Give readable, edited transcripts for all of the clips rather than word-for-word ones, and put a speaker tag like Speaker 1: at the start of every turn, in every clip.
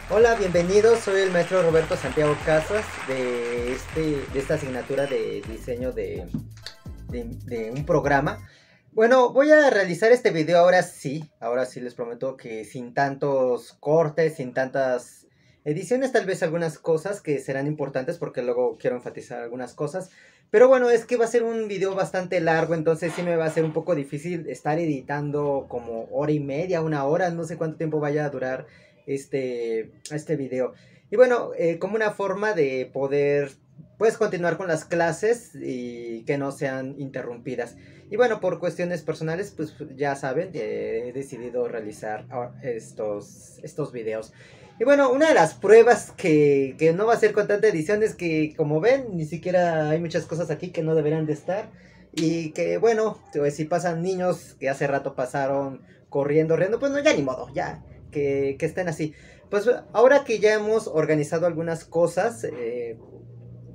Speaker 1: Hola, bienvenidos, soy el maestro Roberto Santiago Casas de esta asignatura de diseño de un programa. Bueno, voy a realizar este video ahora sí les prometo que sin tantos cortes, sin tantas ediciones, tal vez algunas cosas que serán importantes porque luego quiero enfatizar algunas cosas. Pero bueno, es que va a ser un video bastante largo, entonces sí me va a ser un poco difícil estar editando como hora y media, una hora, no sé cuánto tiempo vaya a durar este video. Y bueno, como una forma de poder pues continuar con las clases y que no sean interrumpidas. Y bueno, por cuestiones personales, pues ya saben, he decidido realizar estos videos. Y bueno, una de las pruebas que no va a ser con tanta edición es que, como ven, ni siquiera hay muchas cosas aquí que no deberían de estar. Y que bueno, pues, si pasan niños que hace rato pasaron corriendo, riendo, pues no, ya ni modo, ya, que estén así. Pues ahora que ya hemos organizado algunas cosas,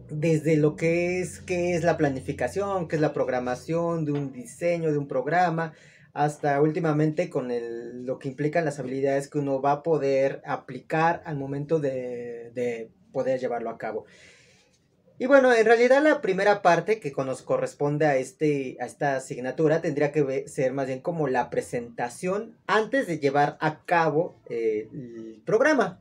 Speaker 1: desde lo que es la planificación, qué es la programación de un diseño, de un programa, hasta últimamente con lo que implican las habilidades que uno va a poder aplicar al momento de poder llevarlo a cabo. Y bueno, en realidad la primera parte que nos corresponde a esta asignatura tendría que ser más bien como la presentación antes de llevar a cabo el programa.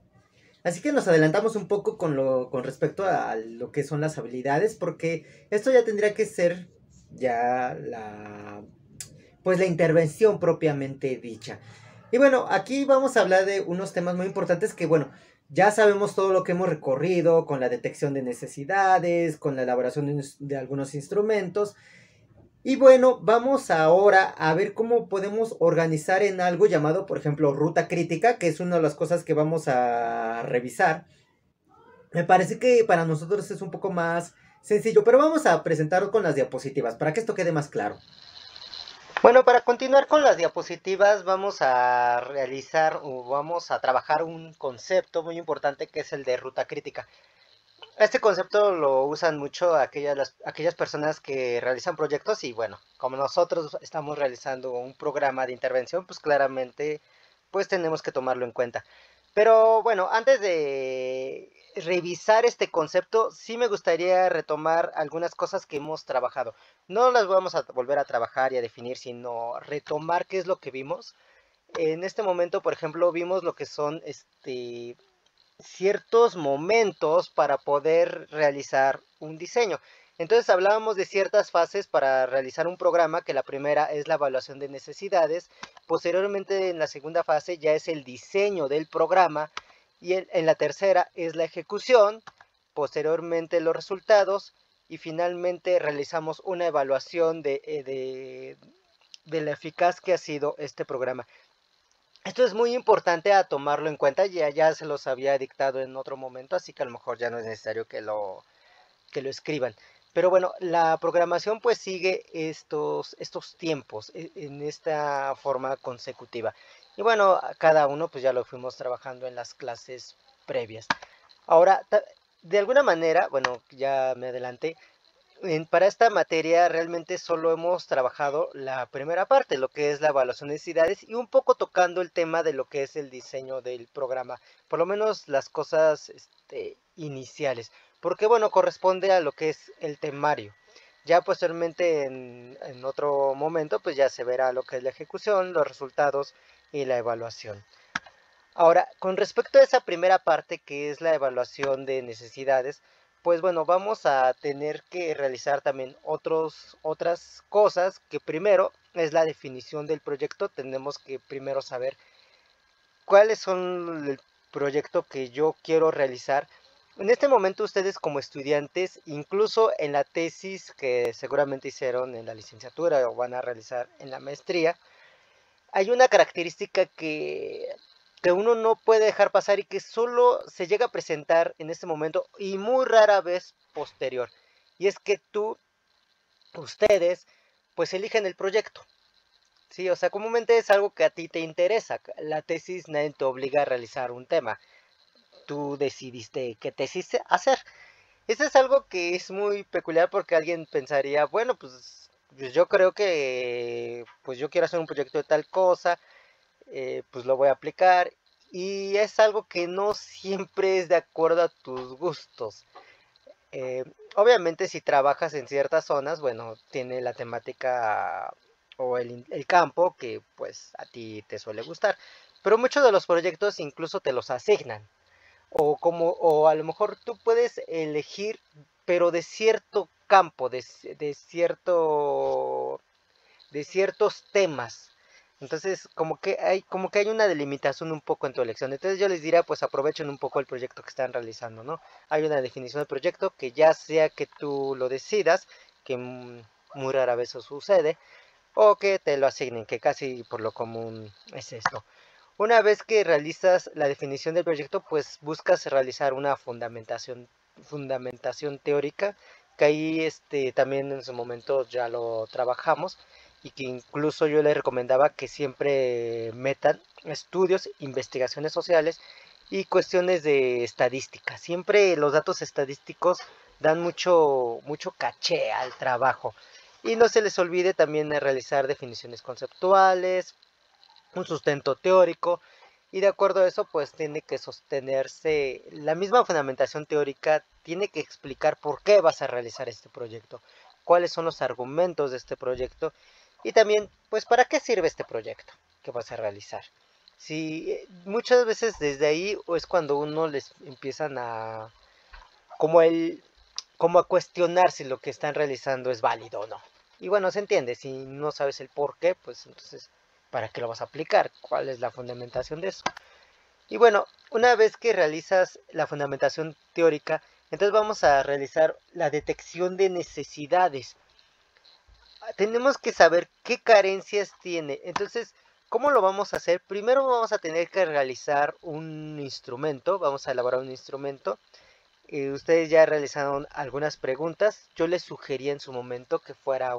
Speaker 1: Así que nos adelantamos un poco con respecto a lo que son las habilidades, porque esto ya tendría que ser ya pues la intervención propiamente dicha. Y bueno, aquí vamos a hablar de unos temas muy importantes que, bueno, ya sabemos todo lo que hemos recorrido con la detección de necesidades, con la elaboración de algunos instrumentos. Y bueno, vamos ahora a ver cómo podemos organizar en algo llamado, por ejemplo, ruta crítica, que es una de las cosas que vamos a revisar. Me parece que para nosotros es un poco más sencillo, pero vamos a presentarlo con las diapositivas para que esto quede más claro. Bueno, para continuar con las diapositivas vamos a realizar o vamos a trabajar un concepto muy importante que es el de ruta crítica. Este concepto lo usan mucho aquellas personas que realizan proyectos y bueno, como nosotros estamos realizando un programa de intervención, pues claramente pues tenemos que tomarlo en cuenta. Pero bueno, antes de revisar este concepto, sí me gustaría retomar algunas cosas que hemos trabajado. No las vamos a volver a trabajar y a definir, sino retomar qué es lo que vimos. En este momento, por ejemplo, vimos lo que son ciertos momentos para poder realizar un diseño. Entonces hablábamos de ciertas fases para realizar un programa, que la primera es la evaluación de necesidades, posteriormente en la segunda fase ya es el diseño del programa y en la tercera es la ejecución, posteriormente los resultados y finalmente realizamos una evaluación de la eficaz que ha sido este programa. Esto es muy importante a tomarlo en cuenta, ya se los había dictado en otro momento, así que a lo mejor ya no es necesario que lo escriban. Pero bueno, la programación pues sigue estos tiempos en esta forma consecutiva. Y bueno, cada uno pues ya lo fuimos trabajando en las clases previas. Ahora, de alguna manera, bueno, ya me adelanté, para esta materia realmente solo hemos trabajado la primera parte, lo que es la evaluación de necesidades y un poco tocando el tema de lo que es el diseño del programa, por lo menos las cosas iniciales, porque bueno, corresponde a lo que es el temario. Ya posteriormente en otro momento pues ya se verá lo que es la ejecución, los resultados y la evaluación. Ahora, con respecto a esa primera parte que es la evaluación de necesidades, pues bueno, vamos a tener que realizar también otras cosas, que primero es la definición del proyecto. Tenemos que primero saber cuáles son el proyecto que yo quiero realizar. En este momento ustedes como estudiantes, incluso en la tesis que seguramente hicieron en la licenciatura o van a realizar en la maestría, hay una característica que uno no puede dejar pasar y que solo se llega a presentar en este momento y muy rara vez posterior. Y es que ustedes, pues eligen el proyecto. Sí, o sea, comúnmente es algo que a ti te interesa. La tesis nadie te obliga a realizar un tema. Tú decidiste qué tesis hacer. Eso es algo que es muy peculiar porque alguien pensaría, bueno, pues pues yo creo que pues yo quiero hacer un proyecto de tal cosa, pues lo voy a aplicar y es algo que no siempre es de acuerdo a tus gustos. Eh, Obviamente si trabajas en ciertas zonas, bueno, tiene la temática o el campo que pues a ti te suele gustar, pero muchos de los proyectos incluso te los asignan o a lo mejor tú puedes elegir, pero de cierto campo, de ciertos temas. Entonces, como que hay una delimitación un poco en tu elección. Entonces yo les diría, pues aprovechen un poco el proyecto que están realizando, ¿no? Hay una definición del proyecto que ya sea que tú lo decidas, que muy rara vez eso sucede, o que te lo asignen, que casi por lo común es esto. Una vez que realizas la definición del proyecto, pues buscas realizar una fundamentación teórica, que ahí también en su momento ya lo trabajamos y que incluso yo les recomendaba que siempre metan estudios, investigaciones sociales y cuestiones de estadística. Siempre los datos estadísticos dan mucho caché al trabajo. Y no se les olvide también realizar definiciones conceptuales, un sustento teórico, y de acuerdo a eso pues tiene que sostenerse la misma fundamentación teórica, tiene que explicar por qué vas a realizar este proyecto, cuáles son los argumentos de este proyecto y también pues para qué sirve este proyecto que vas a realizar. Si muchas veces desde ahí es cuando uno les empiezan a como el como a cuestionar si lo que están realizando es válido o no. Y bueno, se entiende, si no sabes el por qué, pues entonces, ¿para qué lo vas a aplicar? ¿Cuál es la fundamentación de eso? Y bueno, una vez que realizas la fundamentación teórica, entonces vamos a realizar la detección de necesidades. Tenemos que saber qué carencias tiene. Entonces, ¿cómo lo vamos a hacer? Primero vamos a tener que realizar un instrumento, vamos a elaborar un instrumento. Ustedes ya realizaron algunas preguntas. Yo les sugerí en su momento que fuera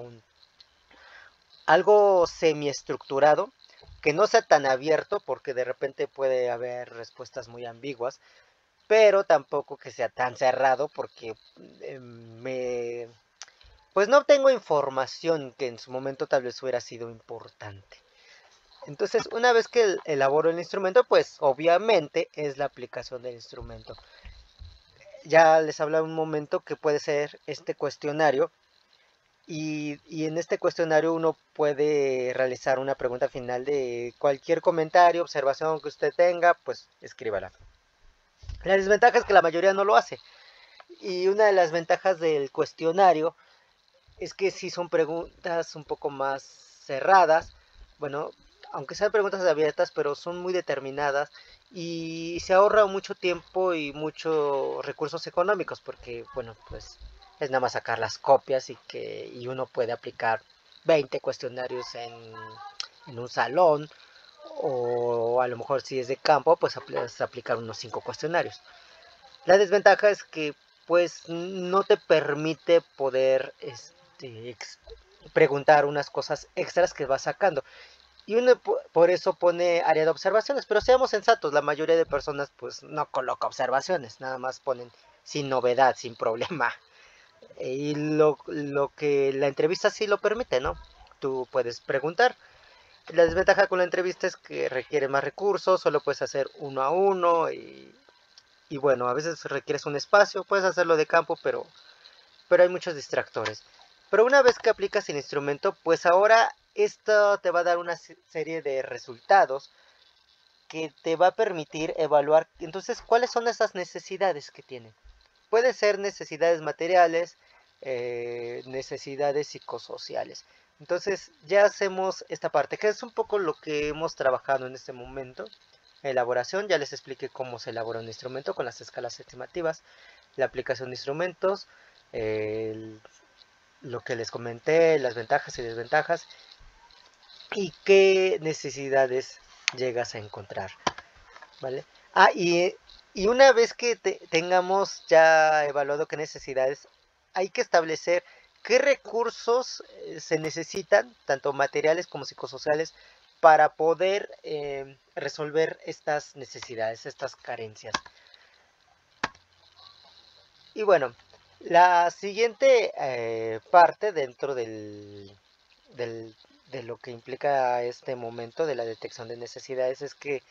Speaker 1: algo semiestructurado, que no sea tan abierto, porque de repente puede haber respuestas muy ambiguas, pero tampoco que sea tan cerrado, porque me, pues no tengo información que en su momento tal vez hubiera sido importante. Entonces, una vez que elaboro el instrumento, pues obviamente es la aplicación del instrumento. Ya les hablaba un momento que puede ser este cuestionario y en este cuestionario uno puede realizar una pregunta final de cualquier comentario, observación que usted tenga, pues escríbala. La desventaja es que la mayoría no lo hace y una de las ventajas del cuestionario es que si son preguntas un poco más cerradas, bueno, aunque sean preguntas abiertas, pero son muy determinadas y se ahorra mucho tiempo y muchos recursos económicos porque, bueno, pues es nada más sacar las copias y uno puede aplicar 20 cuestionarios en un salón o a lo mejor si es de campo, pues aplicar unos 5 cuestionarios. La desventaja es que pues no te permite poder preguntar unas cosas extras que vas sacando. Y uno por eso pone área de observaciones, pero seamos sensatos, la mayoría de personas pues no coloca observaciones, nada más ponen sin novedad, sin problema. Y lo que la entrevista sí lo permite, ¿no? Tú puedes preguntar. La desventaja con la entrevista es que requiere más recursos, solo puedes hacer uno a uno y bueno, a veces requieres un espacio, puedes hacerlo de campo, pero hay muchos distractores. Pero una vez que aplicas el instrumento, pues ahora esto te va a dar una serie de resultados que te va a permitir evaluar entonces cuáles son esas necesidades que tiene. Puede ser necesidades materiales, necesidades psicosociales. Entonces ya hacemos esta parte, que es un poco lo que hemos trabajado en este momento. Elaboración, ya les expliqué cómo se elabora un instrumento con las escalas estimativas, la aplicación de instrumentos, el, lo que les comenté, las ventajas y desventajas y qué necesidades llegas a encontrar, ¿vale? Ah, y una vez que tengamos ya evaluado qué necesidades, hay que establecer qué recursos se necesitan, tanto materiales como psicosociales, para poder resolver estas necesidades, estas carencias. Y bueno, la siguiente parte dentro de lo que implica este momento de la detección de necesidades es que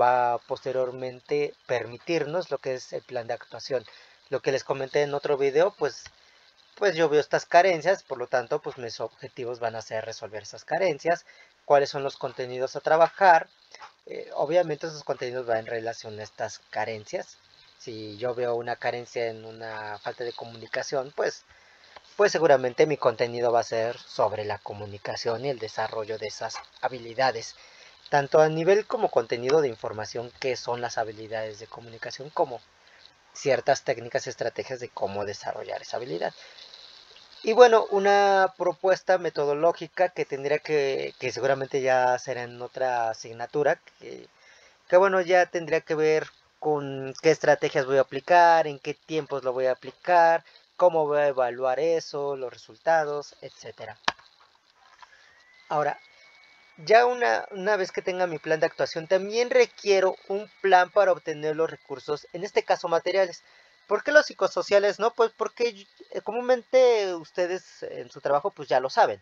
Speaker 1: va posteriormente permitirnos lo que es el plan de actuación. Lo que les comenté en otro video, pues yo veo estas carencias, por lo tanto, pues mis objetivos van a ser resolver esas carencias, cuáles son los contenidos a trabajar. Obviamente esos contenidos van en relación a estas carencias. Si yo veo una carencia en una falta de comunicación, pues seguramente mi contenido va a ser sobre la comunicación y el desarrollo de esas habilidades. Tanto a nivel como contenido de información, que son las habilidades de comunicación, como ciertas técnicas y estrategias de cómo desarrollar esa habilidad. Y bueno, una propuesta metodológica que tendría que seguramente ya será en otra asignatura, que bueno, ya tendría que ver con qué estrategias voy a aplicar, en qué tiempos lo voy a aplicar, cómo voy a evaluar eso, los resultados, etcétera. Ahora, ya una vez que tenga mi plan de actuación, también requiero un plan para obtener los recursos, en este caso materiales. ¿Por qué los psicosociales no? Pues porque comúnmente ustedes en su trabajo pues ya lo saben,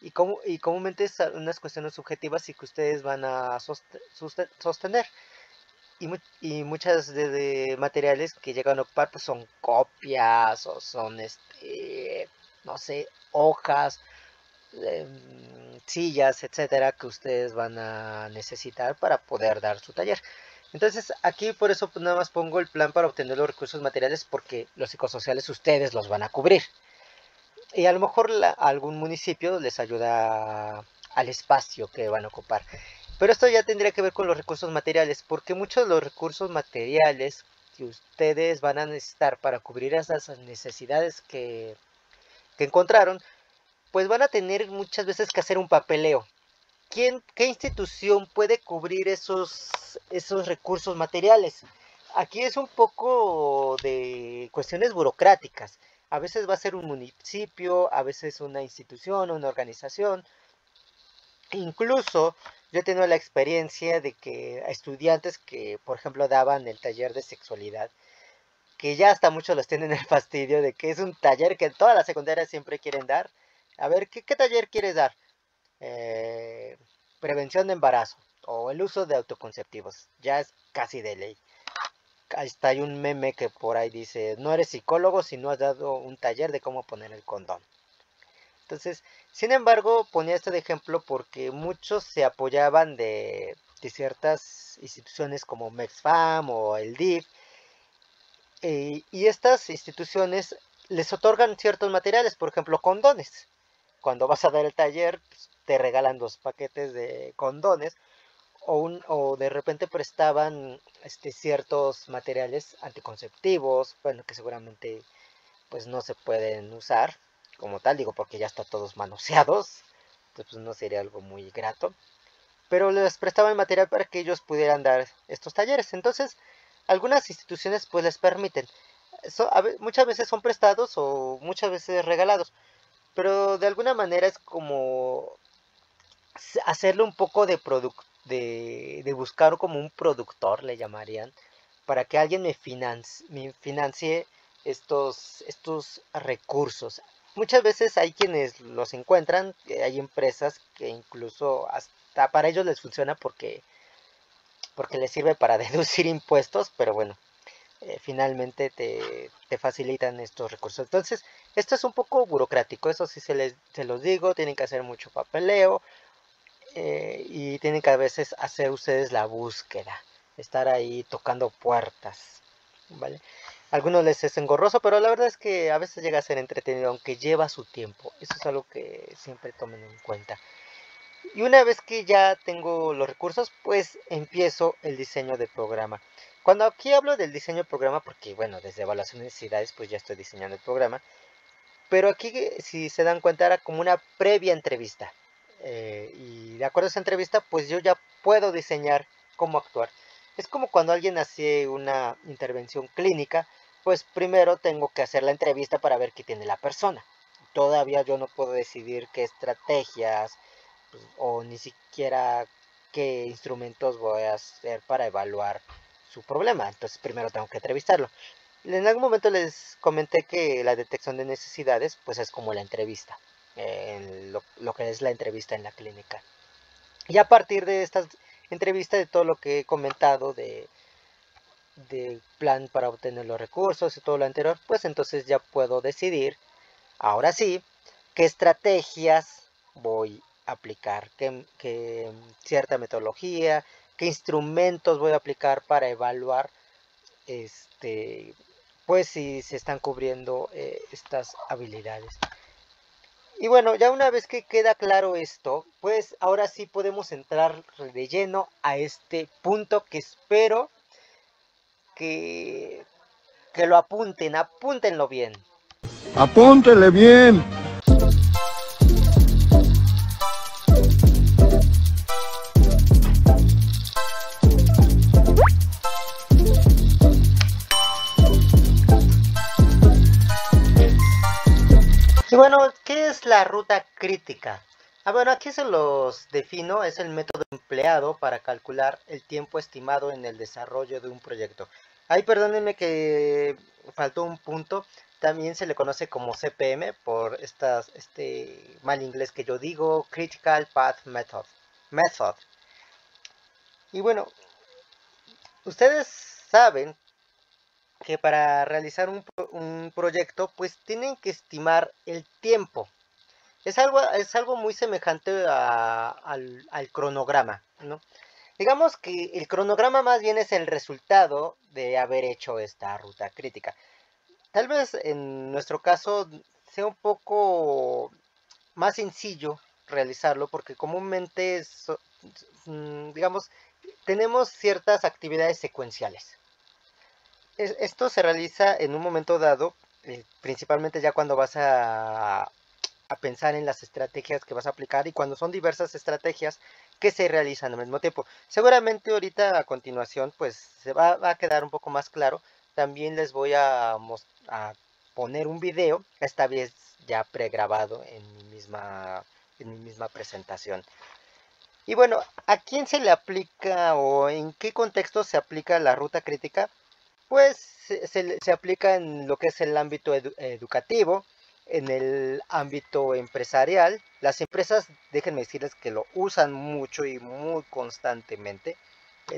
Speaker 1: y comúnmente es unas cuestiones subjetivas y que ustedes van a sostener. Y muchas de materiales que llegan a ocupar pues son copias o son no sé, hojas, sillas, etcétera, que ustedes van a necesitar para poder dar su taller. Entonces aquí por eso pues, nada más pongo el plan para obtener los recursos materiales, porque los psicosociales ustedes los van a cubrir. Y a lo mejor algún municipio les ayuda al espacio que van a ocupar. Pero esto ya tendría que ver con los recursos materiales, porque muchos de los recursos materiales que ustedes van a necesitar para cubrir esas necesidades que encontraron, pues van a tener muchas veces que hacer un papeleo. ¿Qué institución puede cubrir esos recursos materiales? Aquí es un poco de cuestiones burocráticas. A veces va a ser un municipio, a veces una institución, una organización. Incluso yo he tenido la experiencia de que a estudiantes que, por ejemplo, daban el taller de sexualidad, que ya hasta muchos los tienen el fastidio de que es un taller que todas las secundarias siempre quieren dar. A ver, ¿qué taller quieres dar? eh, Prevención de embarazo o el uso de autoconceptivos. Ya es casi de ley. Ahí está, hay un meme que por ahí dice, no eres psicólogo si no has dado un taller de cómo poner el condón. Entonces, sin embargo, ponía este de ejemplo porque muchos se apoyaban de ciertas instituciones como MEXFAM o el DIF, y estas instituciones les otorgan ciertos materiales, por ejemplo, condones. Cuando vas a dar el taller, pues, te regalan 2 paquetes de condones, o de repente prestaban ciertos materiales anticonceptivos, bueno, que seguramente pues no se pueden usar como tal, digo, porque ya están todos manoseados, entonces pues no sería algo muy grato, pero les prestaban material para que ellos pudieran dar estos talleres. Entonces, algunas instituciones pues les permiten. Muchas veces son prestados o muchas veces regalados, pero de alguna manera es como hacerle un poco de buscar como un productor, le llamarían, para que alguien me financie estos recursos. Muchas veces hay quienes los encuentran, hay empresas que incluso hasta para ellos les funciona porque les sirve para deducir impuestos, pero bueno, finalmente te facilitan estos recursos. Entonces, esto es un poco burocrático, eso sí se los digo, tienen que hacer mucho papeleo, y tienen que a veces hacer ustedes la búsqueda, estar ahí tocando puertas, ¿vale? A algunos les es engorroso, pero la verdad es que a veces llega a ser entretenido, aunque lleva su tiempo. Eso es algo que siempre tomen en cuenta. Y una vez que ya tengo los recursos, pues empiezo el diseño del programa. Cuando aquí hablo del diseño del programa, porque bueno, desde evaluación de necesidades, pues ya estoy diseñando el programa, pero aquí, si se dan cuenta, era como una previa entrevista. Y de acuerdo a esa entrevista, pues yo ya puedo diseñar cómo actuar. Es como cuando alguien hace una intervención clínica, pues primero tengo que hacer la entrevista para ver qué tiene la persona. Todavía yo no puedo decidir qué estrategias, pues, o ni siquiera qué instrumentos voy a hacer para evaluar su problema. Entonces primero tengo que entrevistarlo. En algún momento les comenté que la detección de necesidades pues es como la entrevista. en lo que es la entrevista en la clínica. Y a partir de estas entrevistas, de todo lo que he comentado de plan para obtener los recursos y todo lo anterior, pues entonces ya puedo decidir, ahora sí, qué estrategias voy a aplicar, qué cierta metodología, qué instrumentos voy a aplicar para evaluar pues si se están cubriendo estas habilidades. Y bueno, ya una vez que queda claro esto, pues ahora sí podemos entrar de lleno a este punto que espero que lo apúntenlo bien.
Speaker 2: Apúntele bien.
Speaker 1: Y bueno, ¿qué es la ruta crítica? Bueno, aquí se los defino, es el método empleado para calcular el tiempo estimado en el desarrollo de un proyecto. Ay, perdónenme que faltó un punto, también se le conoce como CPM por este mal inglés que yo digo, Critical Path Method. Y bueno, ustedes saben que para realizar un proyecto, pues tienen que estimar el tiempo. Es algo muy semejante al cronograma, ¿no? Digamos que el cronograma más bien es el resultado de haber hecho esta ruta crítica. Tal vez en nuestro caso sea un poco más sencillo realizarlo porque comúnmente, digamos, tenemos ciertas actividades secuenciales. Esto se realiza en un momento dado, principalmente ya cuando vas a pensar en las estrategias que vas a aplicar y cuando son diversas estrategias que se realizan al mismo tiempo. Seguramente ahorita a continuación pues se va a quedar un poco más claro. También les voy a poner un video, esta vez ya pregrabado en mi misma presentación. Y bueno, ¿a quién se le aplica o en qué contexto se aplica la ruta crítica? Pues se aplica en lo que es el ámbito educativo, en el ámbito empresarial. Las empresas, déjenme decirles que lo usan mucho y muy constantemente.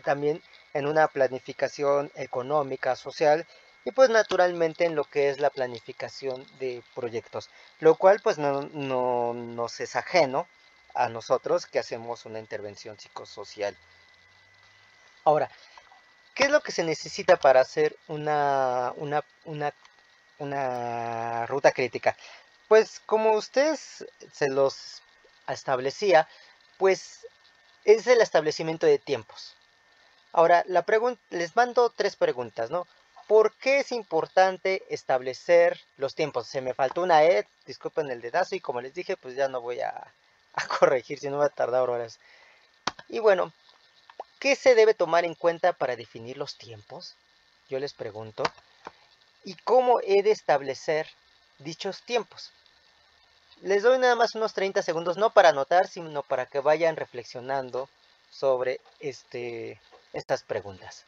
Speaker 1: También en una planificación económica, social y pues naturalmente en lo que es la planificación de proyectos. Lo cual pues no nos es ajeno a nosotros que hacemos una intervención psicosocial. Ahora, ¿qué es lo que se necesita para hacer una ruta crítica? Pues como ustedes se los establecía, pues es el establecimiento de tiempos. Ahora, les mando 3 preguntas, ¿no? ¿Por qué es importante establecer los tiempos? Se me faltó una disculpen el dedazo y como les dije, pues ya no voy a corregir, si no va a tardar horas. Y bueno, ¿qué se debe tomar en cuenta para definir los tiempos? Yo les pregunto. ¿Y cómo he de establecer dichos tiempos? Les doy nada más unos 30 segundos, no para anotar, sino para que vayan reflexionando sobre estas preguntas.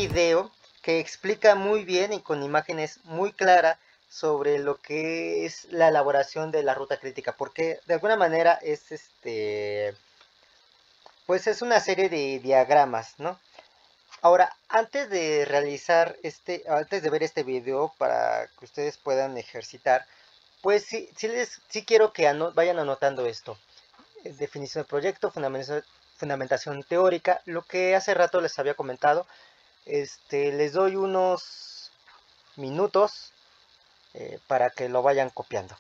Speaker 1: video que explica muy bien y con imágenes muy claras sobre lo que es la elaboración de la ruta crítica, porque de alguna manera es pues es una serie de diagramas, ¿no? Ahora, antes de realizar antes de ver este video para que ustedes puedan ejercitar, pues sí quiero que vayan anotando esto. Definición del proyecto, fundamentación teórica, lo que hace rato les había comentado. Les doy unos minutos para que lo vayan copiando.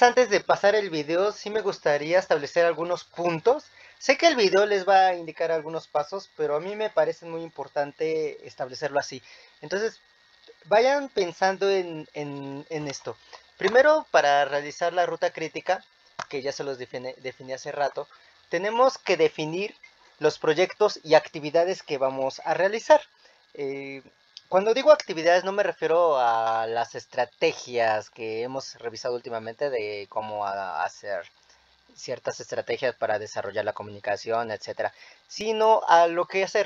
Speaker 1: Antes de pasar el video, sí me gustaría establecer algunos puntos. Sé que el video les va a indicar algunos pasos, pero a mí me parece muy importante establecerlo así. Entonces, vayan pensando en esto. Primero, para realizar la ruta crítica, que ya se los definí hace rato, tenemos que definir los proyectos y actividades que vamos a realizar. Cuando digo actividades no me refiero a las estrategias que hemos revisado últimamente de cómo hacer ciertas estrategias para desarrollar la comunicación, etcétera, sino a lo que hace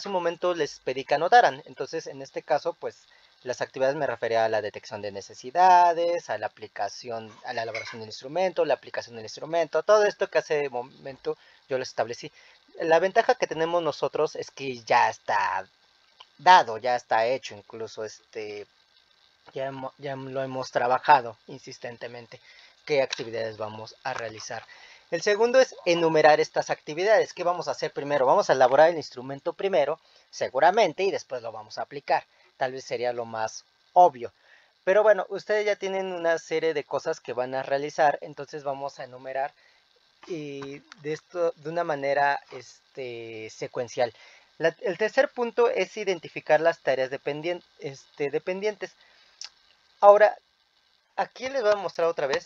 Speaker 1: un momento les pedí que anotaran. Entonces, en este caso, pues las actividades me refería a la detección de necesidades, a la aplicación, a la elaboración del instrumento, la aplicación del instrumento, todo esto que hace momento yo les establecí. La ventaja que tenemos nosotros es que ya está dado, ya está hecho, incluso ya lo hemos trabajado insistentemente qué actividades vamos a realizar. El segundo es enumerar estas actividades. ¿Qué vamos a hacer primero? Vamos a elaborar el instrumento primero, seguramente, y después lo vamos a aplicar. Tal vez sería lo más obvio. Pero bueno, ustedes ya tienen una serie de cosas que van a realizar, entonces vamos a enumerar de esto de una manera secuencial. El tercer punto es identificar las tareas dependientes. Ahora, aquí les voy a mostrar otra vez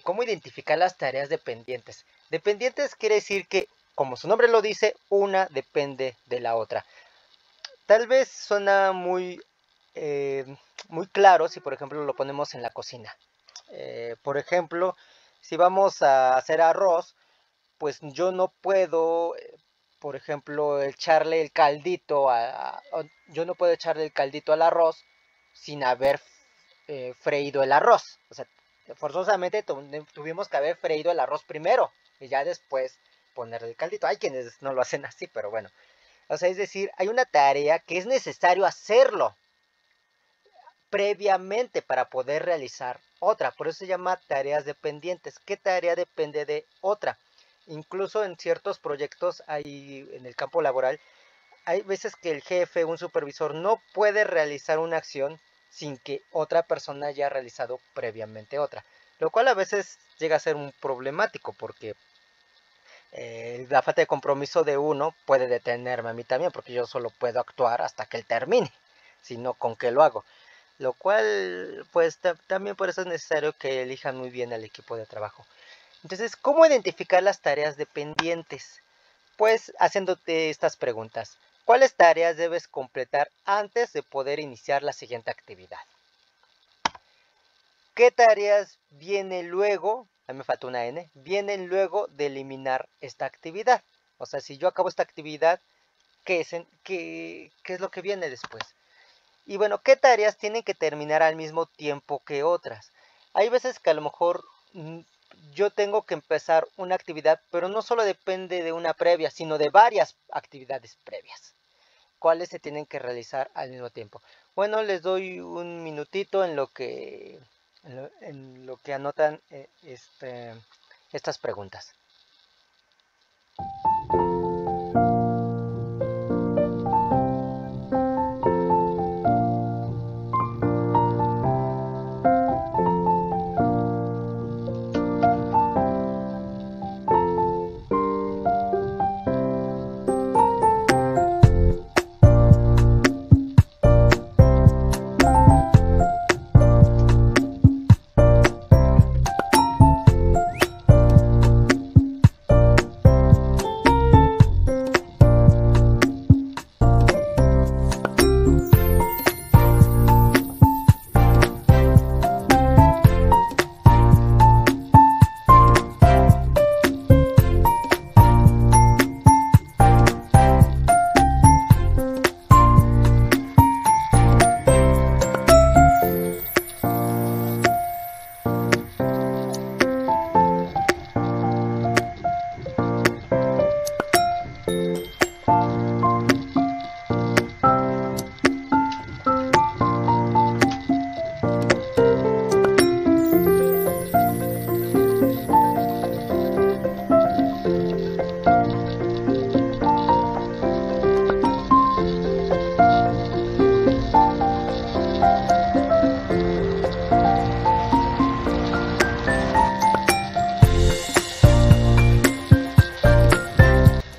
Speaker 1: cómo identificar las tareas dependientes. Dependientes quiere decir que, como su nombre lo dice, una depende de la otra. Tal vez suena muy claro si por ejemplo lo ponemos en la cocina. Por ejemplo, si vamos a hacer arroz, pues yo no puedo, por ejemplo, echarle el caldito yo no puedo echarle el caldito al arroz sin haber freído el arroz. O sea, forzosamente tuvimos que haber freído el arroz primero y ya después ponerle el caldito. Hay quienes no lo hacen así, pero bueno. O sea, es decir, hay una tarea que es necesario hacerlo previamente para poder realizar otra. Por eso se llama tareas dependientes. ¿Qué tarea depende de otra? Incluso en ciertos proyectos, en el campo laboral, hay veces que el jefe, un supervisor, no puede realizar una acción sin que otra persona haya realizado previamente otra. Lo cual a veces llega a ser un problemático porque la falta de compromiso de uno puede detenerme a mí también, porque yo solo puedo actuar hasta que él termine, sino con qué lo hago. Lo cual, pues también por eso es necesario que elijan muy bien al equipo de trabajo. Entonces, ¿cómo identificar las tareas dependientes? Pues haciéndote estas preguntas. ¿Cuáles tareas debes completar antes de poder iniciar la siguiente actividad? ¿Qué tareas vienen luego? A mí me falta una N. Vienen luego de eliminar esta actividad. O sea, si yo acabo esta actividad, ¿qué es lo que viene después? Y bueno, ¿qué tareas tienen que terminar al mismo tiempo que otras? Hay veces que a lo mejor yo tengo que empezar una actividad, pero no solo depende de una previa, sino de varias actividades previas. ¿Cuáles se tienen que realizar al mismo tiempo? Bueno, les doy un minutito en lo que anotan estas preguntas.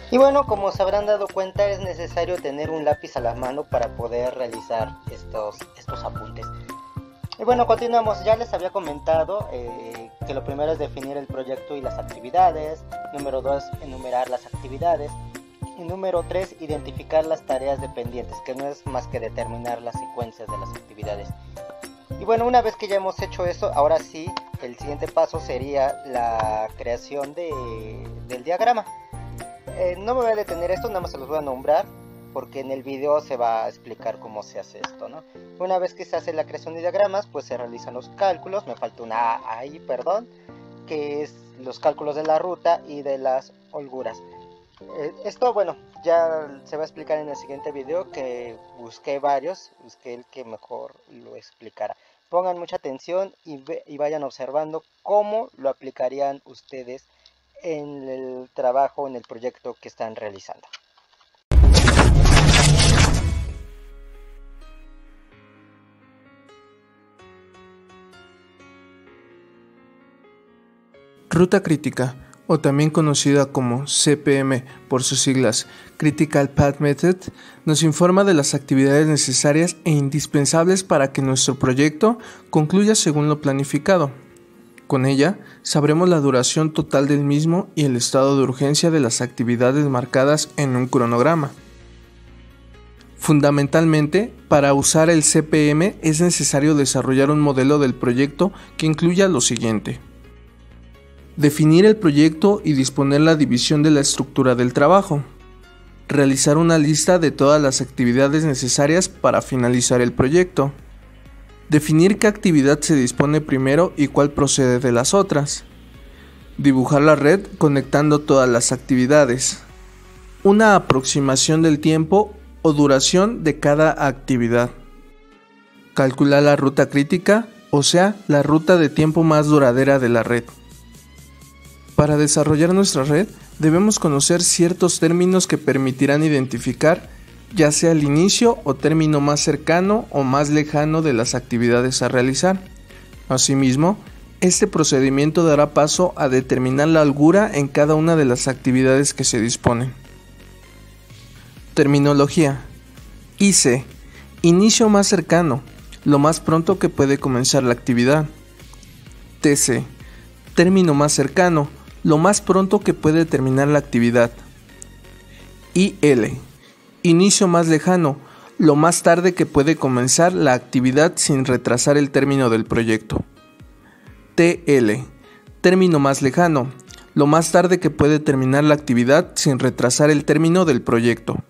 Speaker 1: Y bueno, como se habrán dado cuenta, es necesario tener un lápiz a la mano para poder realizar estos apuntes. Y bueno, continuamos. Ya les había comentado que lo primero es definir el proyecto y las actividades. Número 2, enumerar las actividades. Y número 3, identificar las tareas dependientes, que no es más que determinar las secuencias de las actividades. Y bueno, una vez que ya hemos hecho eso, ahora sí, el siguiente paso sería la creación del diagrama. No me voy a detener esto, nada más se los voy a nombrar, porque en el video se va a explicar cómo se hace esto, ¿no? Una vez que se hace la creación de diagramas, pues se realizan los cálculos. Me falta una A ahí, perdón, que es los cálculos de la ruta y de las holguras. Esto, bueno, ya se va a explicar en el siguiente video, que busqué el que mejor lo explicara. Pongan mucha atención y vayan observando cómo lo aplicarían ustedes en el trabajo, en el proyecto que están realizando.
Speaker 3: Ruta crítica, o también conocida como CPM por sus siglas Critical Path Method, nos informa de las actividades necesarias e indispensables para que nuestro proyecto concluya según lo planificado. Con ella, sabremos la duración total del mismo y el estado de urgencia de las actividades marcadas en un cronograma. Fundamentalmente, para usar el CPM es necesario desarrollar un modelo del proyecto que incluya lo siguiente: definir el proyecto y disponer la división de la estructura del trabajo, realizar una lista de todas las actividades necesarias para finalizar el proyecto, definir qué actividad se dispone primero y cuál procede de las otras, Dibujar la red conectando todas las actividades. Una aproximación del tiempo o duración de cada actividad. Calcular la ruta crítica, o sea, la ruta de tiempo más duradera de la red. Para desarrollar nuestra red, debemos conocer ciertos términos que permitirán identificar ya sea el inicio o término más cercano o más lejano de las actividades a realizar. Asimismo, este procedimiento dará paso a determinar la holgura en cada una de las actividades que se disponen. Terminología. IC. Inicio más cercano, lo más pronto que puede comenzar la actividad. TC. Término más cercano, lo más pronto que puede terminar la actividad. IL. Inicio más lejano, lo más tarde que puede comenzar la actividad sin retrasar el término del proyecto. TL. Término más lejano, lo más tarde que puede terminar la actividad sin retrasar el término del proyecto.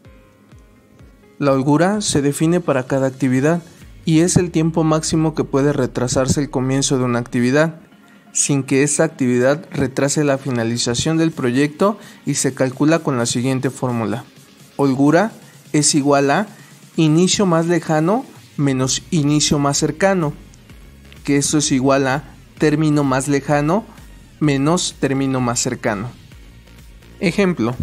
Speaker 3: La holgura se define para cada actividad y es el tiempo máximo que puede retrasarse el comienzo de una actividad, sin que esta actividad retrase la finalización del proyecto, y se calcula con la siguiente fórmula. Holgura es igual a inicio más lejano menos inicio más cercano, que esto es igual a término más lejano menos término más cercano. Ejemplo: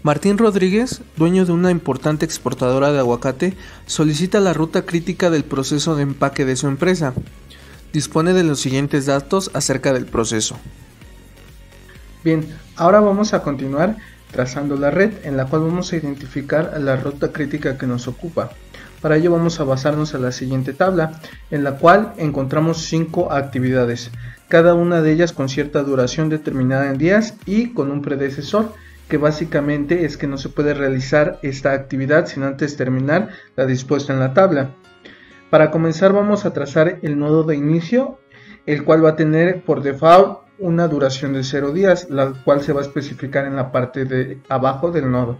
Speaker 3: Martín Rodríguez, dueño de una importante exportadora de aguacate, solicita la ruta crítica del proceso de empaque de su empresa. Dispone de los siguientes datos acerca del proceso. Bien, ahora vamos a continuar trazando la red, en la cual vamos a identificar la ruta crítica que nos ocupa. Para ello vamos a basarnos en la siguiente tabla, en la cual encontramos 5 actividades, cada una de ellas con cierta duración determinada en días y con un predecesor, que básicamente es que no se puede realizar esta actividad sin antes terminar la dispuesta en la tabla. Para comenzar vamos a trazar el nodo de inicio, el cual va a tener por default una duración de 0 días, la cual se va a especificar en la parte de abajo del nodo.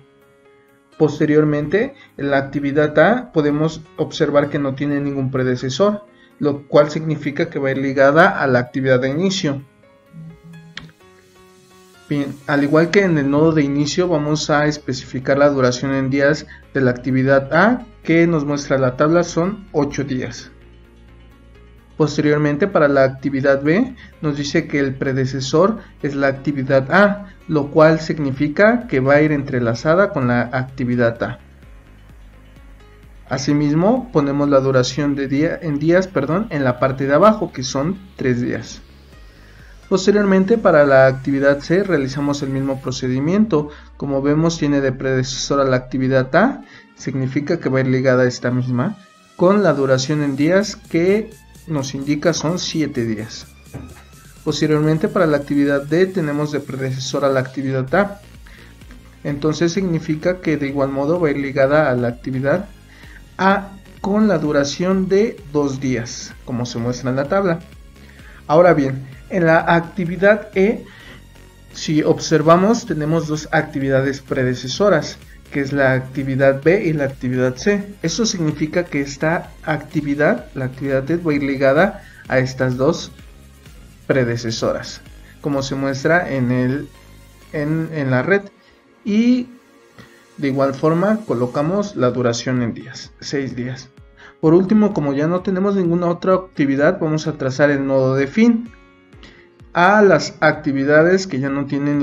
Speaker 3: Posteriormente, en la actividad A podemos observar que no tiene ningún predecesor, lo cual significa que va a ir ligada a la actividad de inicio. Bien, al igual que en el nodo de inicio, vamos a especificar la duración en días de la actividad A, que nos muestra la tabla, son 8 días. Posteriormente, para la actividad B, nos dice que el predecesor es la actividad A, lo cual significa que va a ir entrelazada con la actividad A. Asimismo, ponemos la duración de días en la parte de abajo, que son 3 días. Posteriormente, para la actividad C realizamos el mismo procedimiento. Como vemos, tiene de predecesor a la actividad A, significa que va a ir ligada a esta misma, con la duración en días que nos indica son 7 días. Posteriormente, para la actividad D tenemos de predecesor a la actividad A, entonces significa que de igual modo va a ir ligada a la actividad A con la duración de 2 días, como se muestra en la tabla. Ahora bien, en la actividad E, si observamos, tenemos 2 actividades predecesoras, que es la actividad B y la actividad C. Eso significa que esta actividad, la actividad E, va a ir ligada a estas 2 predecesoras, como se muestra en la red. Y de igual forma colocamos la duración en días, 6 días. Por último, como ya no tenemos ninguna otra actividad, vamos a trazar el nodo de fin a las actividades que ya no tienen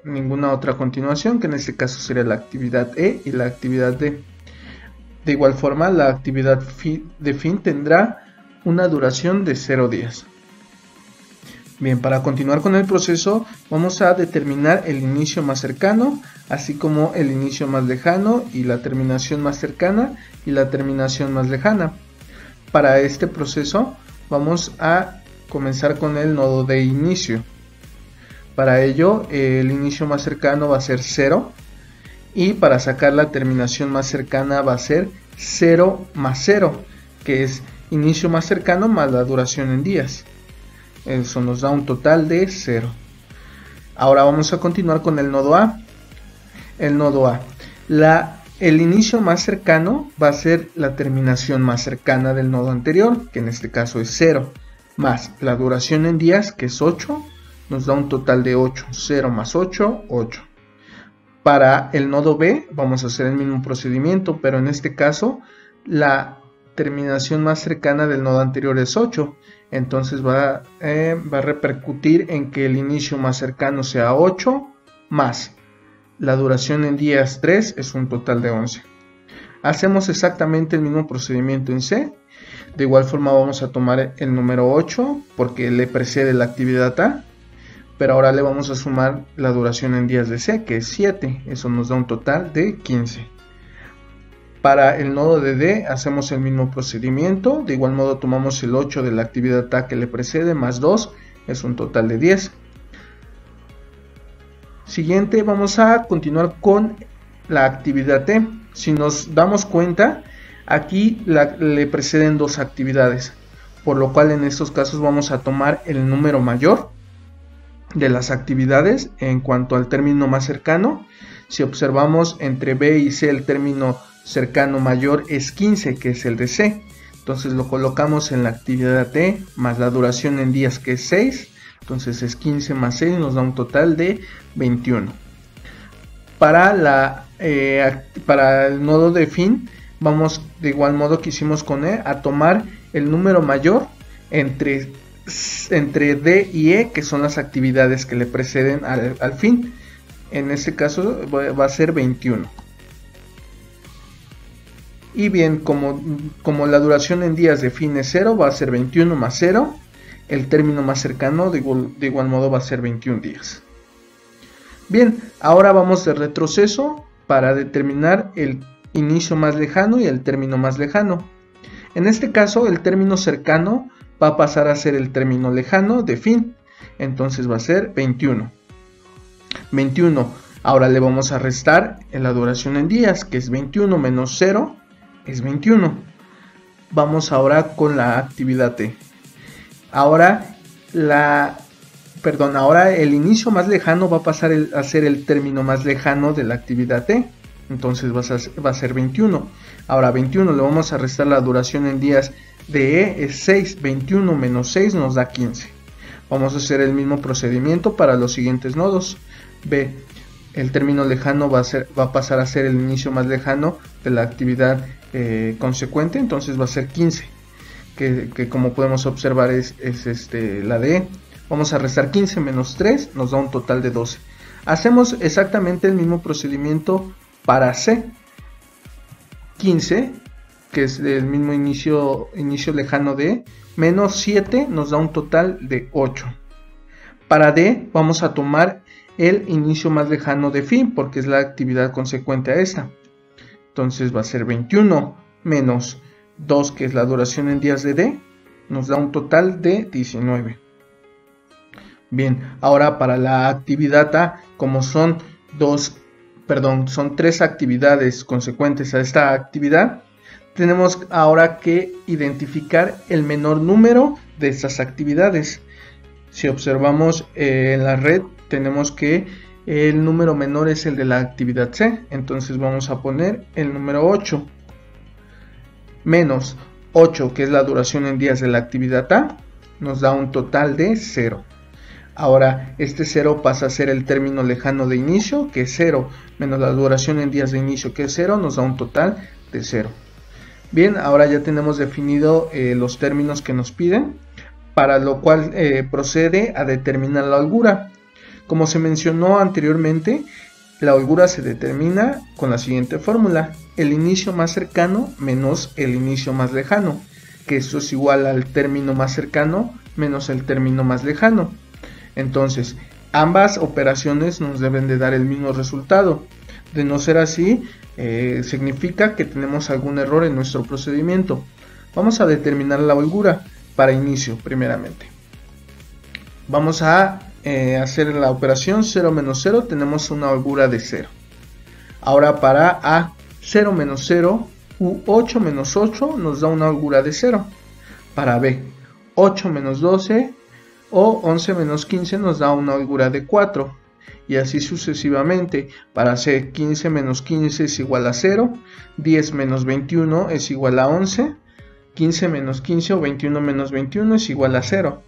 Speaker 3: ninguna otra continuación, que en este caso sería la actividad E y la actividad D. De igual forma, la actividad de fin tendrá una duración de 0 días. Bien, para continuar con el proceso, vamos a determinar el inicio más cercano, así como el inicio más lejano y la terminación más cercana y la terminación más lejana. Para este proceso vamos a comenzar con el nodo de inicio. Para ello, el inicio más cercano va a ser 0 y para sacar la terminación más cercana va a ser 0 más 0, que es inicio más cercano más la duración en días. Eso nos da un total de 0. Ahora vamos a continuar con el nodo A. El nodo A. El inicio más cercano va a ser la terminación más cercana del nodo anterior, que en este caso es 0, más la duración en días, que es 8, nos da un total de 8. 0 más 8, 8. Para el nodo B vamos a hacer el mismo procedimiento, pero en este caso la terminación más cercana del nodo anterior es 8. Entonces va a repercutir en que el inicio más cercano sea 8 más la duración en días 3 es un total de 11. Hacemos exactamente el mismo procedimiento en C. De igual forma vamos a tomar el número 8 porque le precede la actividad A, pero ahora le vamos a sumar la duración en días de C, que es 7. Eso nos da un total de 15. Para el nodo de D hacemos el mismo procedimiento. De igual modo tomamos el 8 de la actividad A que le precede más 2, es un total de 10. Siguiente, vamos a continuar con la actividad T. Si nos damos cuenta, aquí le preceden dos actividades, por lo cual en estos casos vamos a tomar el número mayor de las actividades en cuanto al término más cercano. Si observamos entre B y C, el término cercano mayor es 15, que es el de C. Entonces lo colocamos en la actividad T más la duración en días, que es 6. Entonces es 15 más 6, nos da un total de 21. Para el nodo de fin, vamos de igual modo que hicimos con E, a tomar el número mayor entre D y E, que son las actividades que le preceden al fin. En este caso va a ser 21. Y bien, como la duración en días de fin es 0, va a ser 21 más 0. El término más cercano de igual modo va a ser 21 días. Bien, ahora vamos de retroceso para determinar el inicio más lejano y el término más lejano. En este caso, el término cercano va a pasar a ser el término lejano de fin. Entonces va a ser 21. 21. Ahora le vamos a restar en la duración en días, que es 21 menos 0 es 21. Vamos ahora con la actividad T. Ahora el inicio más lejano va a pasar a ser el término más lejano de la actividad T. Entonces va a ser 21. Ahora 21 le vamos a restar la duración en días de E, es 6. 21 menos 6 nos da 15. Vamos a hacer el mismo procedimiento para los siguientes nodos. B, el término lejano va a pasar a ser el inicio más lejano de la actividad consecuente. Entonces va a ser 15. Que como podemos observar es la de E. Vamos a restar 15 menos 3, nos da un total de 12. Hacemos exactamente el mismo procedimiento para C. 15, que es el mismo inicio lejano de E, menos 7 nos da un total de 8. Para D vamos a tomar el inicio más lejano de fin, porque es la actividad consecuente a esta. Entonces va a ser 21 menos 2, que es la duración en días de D, nos da un total de 19. Bien, ahora para la actividad A, como son 3 actividades consecuentes a esta actividad, tenemos ahora que identificar el menor número de estas actividades. Si observamos en la red, tenemos que el número menor es el de la actividad C, entonces vamos a poner el número 8. Menos 8, que es la duración en días de la actividad A, nos da un total de 0. Ahora este 0 pasa a ser el término lejano de inicio, que es 0, menos la duración en días de inicio, que es 0, nos da un total de 0. Bien, ahora ya tenemos definido los términos que nos piden, para lo cual procede a determinar la holgura. Como se mencionó anteriormente, la holgura se determina con la siguiente fórmula: el inicio más cercano menos el inicio más lejano, que esto es igual al término más cercano menos el término más lejano. Entonces, ambas operaciones nos deben de dar el mismo resultado. De no ser así, significa que tenemos algún error en nuestro procedimiento. Vamos a determinar la holgura para inicio primeramente. Vamos a hacer la operación 0 menos 0, tenemos una holgura de 0. Ahora para A, 0 menos 0 u 8 menos 8 nos da una holgura de 0. Para B, 8 menos 12 o 11 menos 15 nos da una holgura de 4. Y así sucesivamente. Para C, 15 menos 15 es igual a 0, 10 menos 21 es igual a 11, 15 menos 15 o 21 menos 21 es igual a 0.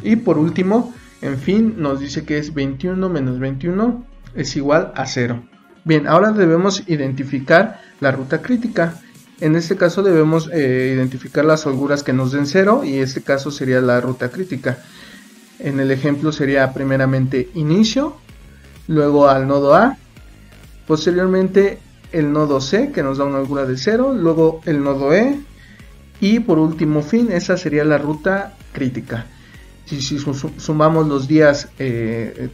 Speaker 3: Y por último, En fin, nos dice que es 21 menos 21 es igual a 0. Bien, ahora debemos identificar la ruta crítica. En este caso debemos identificar las holguras que nos den 0 y este caso sería la ruta crítica. En el ejemplo sería primeramente inicio, luego al nodo A, posteriormente el nodo C que nos da una holgura de 0, luego el nodo E y por último fin. Esa sería la ruta crítica. Si sumamos los días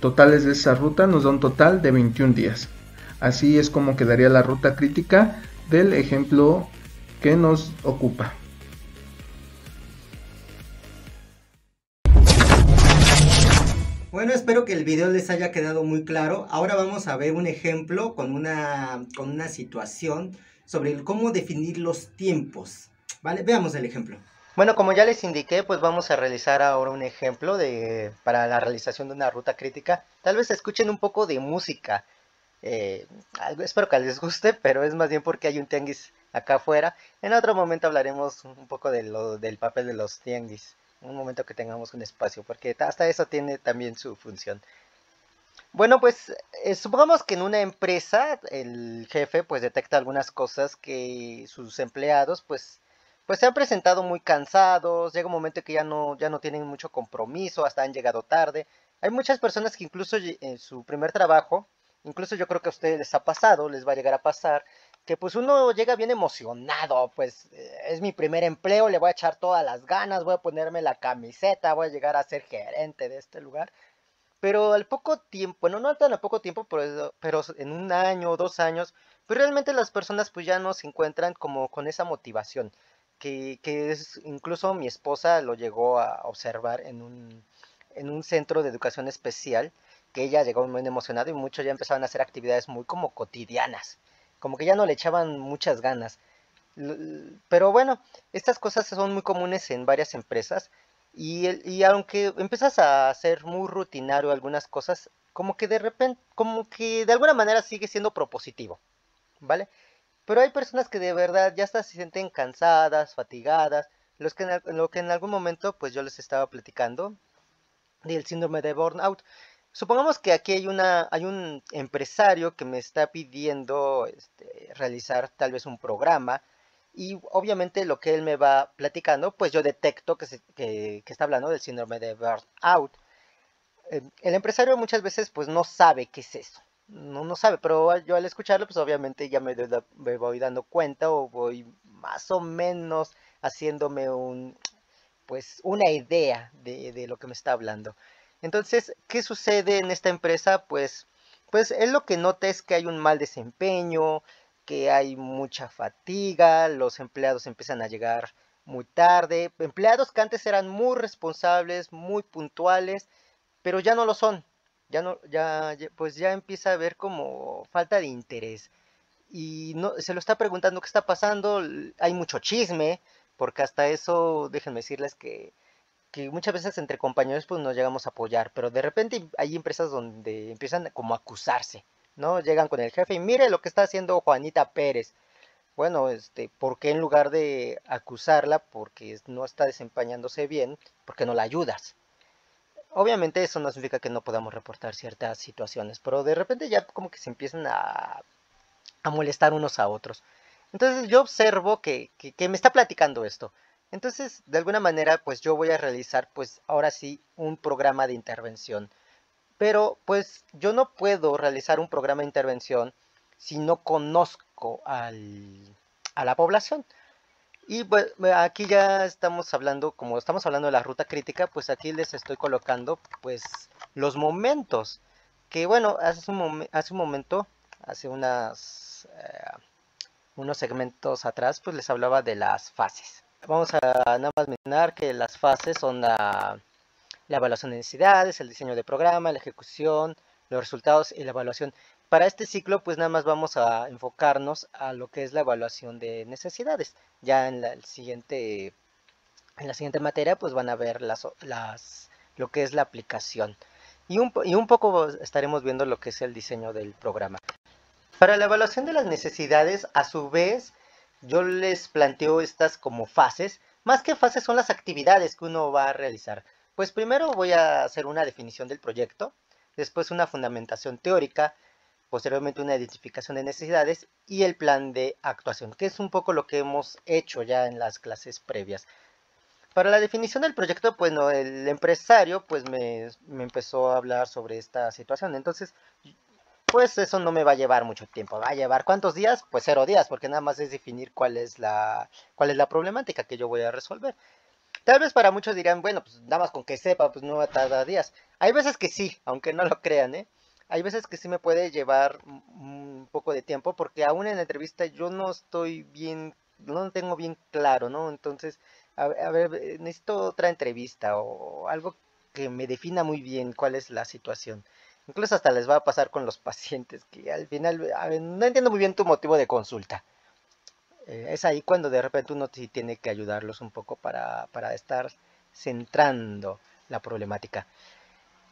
Speaker 3: totales de esa ruta nos da un total de 21 días. Así es como quedaría la ruta crítica del ejemplo que nos ocupa.
Speaker 1: Bueno, espero que el video les haya quedado muy claro. Ahora vamos a ver un ejemplo con una situación sobre cómo definir los tiempos. ¿Vale? Veamos el ejemplo. Bueno, como ya les indiqué, pues vamos a realizar ahora un ejemplo para la realización de una ruta crítica. Tal vez escuchen un poco de música. Espero que les guste, pero es más bien porque hay un tianguis acá afuera. En otro momento hablaremos un poco del papel de los tianguis. Un momento que tengamos un espacio, porque hasta eso tiene también su función. Bueno, pues supongamos que en una empresa el jefe pues detecta algunas cosas que sus empleados pues se han presentado muy cansados. Llega un momento que ya no tienen mucho compromiso, hasta han llegado tarde. Hay muchas personas que incluso en su primer trabajo, incluso yo creo que a ustedes les ha pasado, les va a llegar a pasar, que pues uno llega bien emocionado, pues es mi primer empleo, le voy a echar todas las ganas, voy a ponerme la camiseta, voy a llegar a ser gerente de este lugar. Pero al poco tiempo, bueno, no tan a poco tiempo, pero en un año o 2 años, pues realmente las personas pues ya no se encuentran como con esa motivación, que es, incluso mi esposa lo llegó a observar en un centro de educación especial, que ella llegó muy emocionada y muchos ya empezaban a hacer actividades muy como cotidianas, como que ya no le echaban muchas ganas. Pero bueno, estas cosas son muy comunes en varias empresas y aunque empiezas a hacer muy rutinario algunas cosas, como que de repente, como que de alguna manera sigue siendo propositivo, ¿vale? Pero hay personas que de verdad ya hasta se sienten cansadas, fatigadas, lo que en algún momento pues yo les estaba platicando del síndrome de burnout. Supongamos que aquí hay un empresario que me está pidiendo realizar tal vez un programa y obviamente lo que él me va platicando, pues yo detecto que está hablando del síndrome de burnout. El empresario muchas veces pues no sabe qué es eso, no sabe, pero yo al escucharlo pues obviamente ya me voy dando cuenta o voy más o menos haciéndome pues una idea de lo que me está hablando. Entonces, ¿qué sucede en esta empresa? Pues él lo que nota es que hay un mal desempeño, que hay mucha fatiga, los empleados empiezan a llegar muy tarde, empleados que antes eran muy responsables, muy puntuales, pero ya no lo son. Ya no, pues ya empieza a haber como falta de interés y no, se lo está preguntando qué está pasando, hay mucho chisme, porque hasta eso, déjenme decirles que muchas veces entre compañeros pues nos llegamos a apoyar, pero de repente hay empresas donde empiezan como a acusarse, ¿no? Llegan con el jefe y mire lo que está haciendo Juanita Pérez. Bueno, ¿por qué en lugar de acusarla porque no está desempeñándose bien, por qué no la ayudas? Obviamente eso no significa que no podamos reportar ciertas situaciones, pero de repente ya como que se empiezan a molestar unos a otros. Entonces yo observo que me está platicando esto. Entonces, de alguna manera, pues yo voy a realizar, pues ahora sí, un programa de intervención. Pero, pues yo no puedo realizar un programa de intervención si no conozco a la población. Y pues aquí ya estamos hablando, como estamos hablando de la ruta crítica, pues aquí les estoy colocando, pues, los momentos. Que bueno, hace un momento, hace unos segmentos atrás, pues les hablaba de las fases. Vamos a nada más mencionar que las fases son la evaluación de necesidades, el diseño de programa, la ejecución, los resultados y la evaluación. Para este ciclo, pues nada más vamos a enfocarnos a lo que es la evaluación de necesidades. Ya en la siguiente materia, pues van a ver lo que es la aplicación. Y un poco estaremos viendo lo que es el diseño del programa. Para la evaluación de las necesidades, a su vez, yo les planteo estas como fases. Más que fases son las actividades que uno va a realizar. Pues primero voy a hacer una definición del proyecto, después una fundamentación teórica, posteriormente una identificación de necesidades y el plan de actuación, que es un poco lo que hemos hecho ya en las clases previas. Para la definición del proyecto, pues no, el empresario pues me empezó a hablar sobre esta situación. Entonces, pues eso no me va a llevar mucho tiempo. ¿Va a llevar cuántos días? Pues 0 días, porque nada más es definir cuál es la problemática que yo voy a resolver. Tal vez para muchos dirán, bueno, pues nada más con que sepa, pues no va a tardar días. Hay veces que sí, aunque no lo crean, ¿eh? Hay veces que sí me puede llevar un poco de tiempo, porque aún en la entrevista yo no estoy bien, no lo tengo bien claro, ¿no? Entonces, a ver, necesito otra entrevista o algo que me defina muy bien cuál es la situación. Incluso hasta les va a pasar con los pacientes, que al final, a ver, no entiendo muy bien tu motivo de consulta. Es ahí cuando de repente uno sí tiene que ayudarlos un poco para estar centrando la problemática.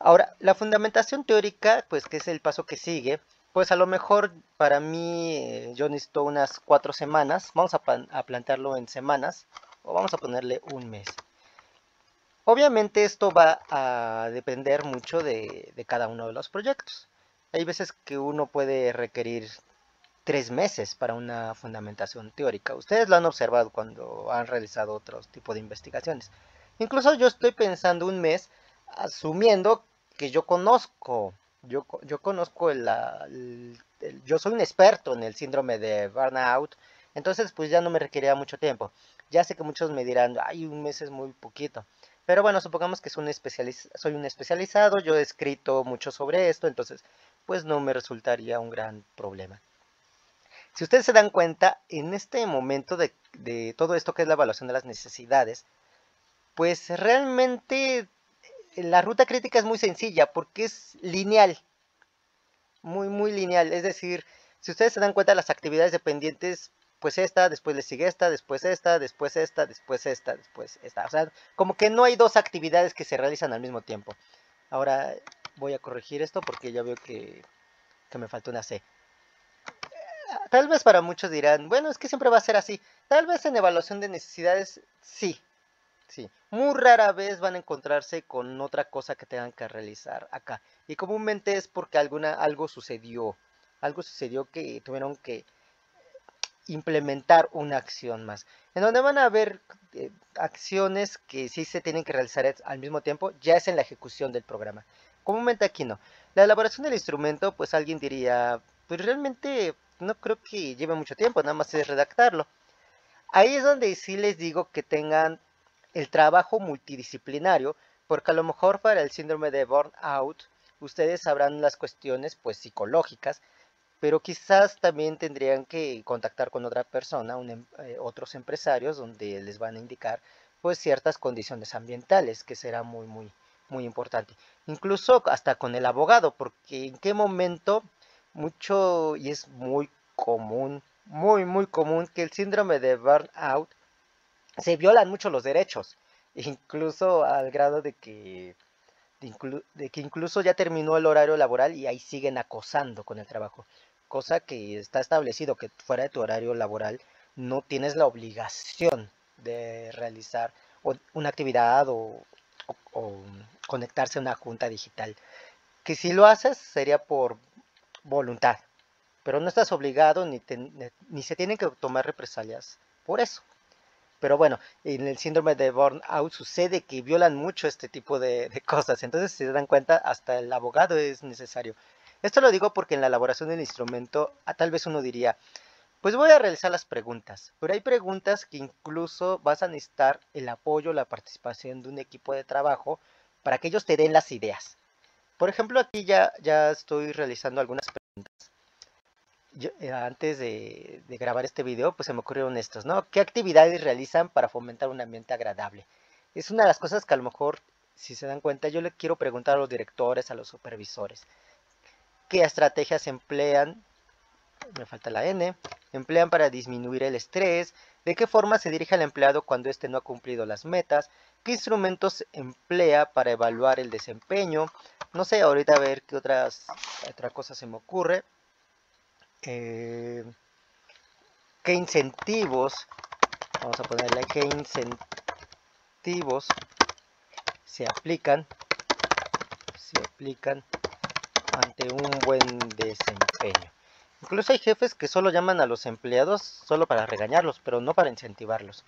Speaker 1: Ahora, la fundamentación teórica, pues que es el paso que sigue, pues a lo mejor para mí yo necesito unas 4 semanas, vamos a plantearlo en semanas, o vamos a ponerle un mes. Obviamente esto va a depender mucho de cada uno de los proyectos. Hay veces que uno puede requerir 3 meses para una fundamentación teórica. Ustedes lo han observado cuando han realizado otros tipos de investigaciones. Incluso yo estoy pensando un mes asumiendo que yo conozco yo soy un experto en el síndrome de burnout, entonces pues ya no me requería mucho tiempo. Ya sé que muchos me dirán, ay, un mes es muy poquito. Pero bueno, supongamos que soy un especializado, yo he escrito mucho sobre esto, entonces pues no me resultaría un gran problema. Si ustedes se dan cuenta, en este momento de todo esto que es la evaluación de las necesidades, pues realmente la ruta crítica es muy sencilla porque es lineal, muy, muy lineal. Es decir, si ustedes se dan cuenta, las actividades dependientes, pues esta, después le sigue esta, después esta, después esta, después esta, después esta. O sea, como que no hay dos actividades que se realizan al mismo tiempo. Ahora voy a corregir esto porque ya veo que me faltó una C. Tal vez para muchos dirán, bueno, es que siempre va a ser así. Tal vez en evaluación de necesidades, sí, sí. Muy rara vez van a encontrarse con otra cosa que tengan que realizar acá. Y comúnmente es porque algo sucedió que tuvieron que implementar una acción más. En donde van a haber acciones que sí se tienen que realizar al mismo tiempo, ya es en la ejecución del programa. Comúnmente aquí no. La elaboración del instrumento, pues alguien diría, pues realmente no creo que lleve mucho tiempo, nada más es redactarlo. Ahí es donde sí les digo que tengan el trabajo multidisciplinario, porque a lo mejor para el síndrome de burnout, ustedes sabrán las cuestiones pues psicológicas, pero quizás también tendrían que contactar con otra persona, otros empresarios, donde les van a indicar pues ciertas condiciones ambientales, que será muy, muy, muy importante. Incluso hasta con el abogado, porque en qué momento mucho, y es muy común, muy, muy común, que el síndrome de burnout se violan mucho los derechos, incluso al grado de que incluso ya terminó el horario laboral y ahí siguen acosando con el trabajo, cosa que está establecido que fuera de tu horario laboral no tienes la obligación de realizar una actividad o conectarse a una junta digital, que si lo haces sería por voluntad, pero no estás obligado ni se tienen que tomar represalias por eso. Pero bueno, en el síndrome de burnout sucede que violan mucho este tipo de cosas. Entonces, si se dan cuenta, hasta el abogado es necesario. Esto lo digo porque en la elaboración del instrumento, tal vez uno diría, pues voy a realizar las preguntas. Pero hay preguntas que incluso vas a necesitar el apoyo, la participación de un equipo de trabajo para que ellos te den las ideas. Por ejemplo, aquí ya estoy realizando algunas preguntas antes de grabar este video, pues se me ocurrieron estos, ¿no? ¿Qué actividades realizan para fomentar un ambiente agradable? Es una de las cosas que a lo mejor, si se dan cuenta, yo le quiero preguntar a los directores, a los supervisores. ¿Qué estrategias emplean? Me falta la N. Emplean para disminuir el estrés. ¿De qué forma se dirige al empleado cuando éste no ha cumplido las metas? ¿Qué instrumentos emplea para evaluar el desempeño? No sé, ahorita a ver qué otra cosa se me ocurre. ¿Qué incentivos? Vamos a ponerle qué incentivos se aplican ante un buen desempeño. Incluso hay jefes que solo llaman a los empleados solo para regañarlos, pero no para incentivarlos.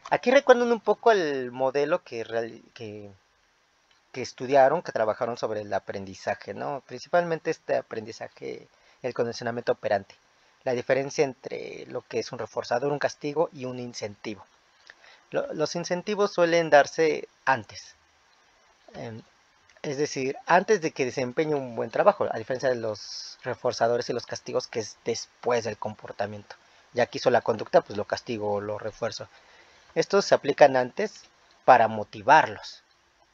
Speaker 1: Aquí recuerdan un poco el modelo que estudiaron, que trabajaron sobre el aprendizaje, ¿no? Principalmente este aprendizaje, el condicionamiento operante. La diferencia entre lo que es un reforzador, un castigo y un incentivo. Los incentivos suelen darse antes. Es decir, antes de que desempeñe un buen trabajo, a diferencia de los reforzadores y los castigos, que es después del comportamiento. Ya que hizo la conducta, pues lo castigo o lo refuerzo. Estos se aplican antes para motivarlos,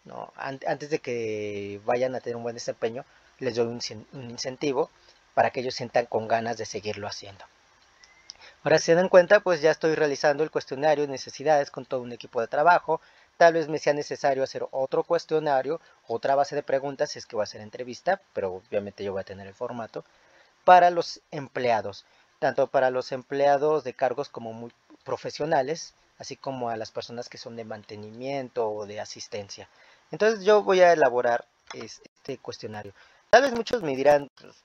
Speaker 1: ¿no? Antes de que vayan a tener un buen desempeño, les doy un incentivo para que ellos sientan con ganas de seguirlo haciendo. Ahora, si se dan cuenta, pues ya estoy realizando el cuestionario de necesidades con todo un equipo de trabajo. Tal vez me sea necesario hacer otro cuestionario, otra base de preguntas, si es que va a ser entrevista, pero obviamente yo voy a tener el formato, para los empleados, tanto para los empleados de cargos como muy profesionales, así como a las personas que son de mantenimiento o de asistencia. Entonces yo voy a elaborar este cuestionario. Tal vez muchos me dirán, pues,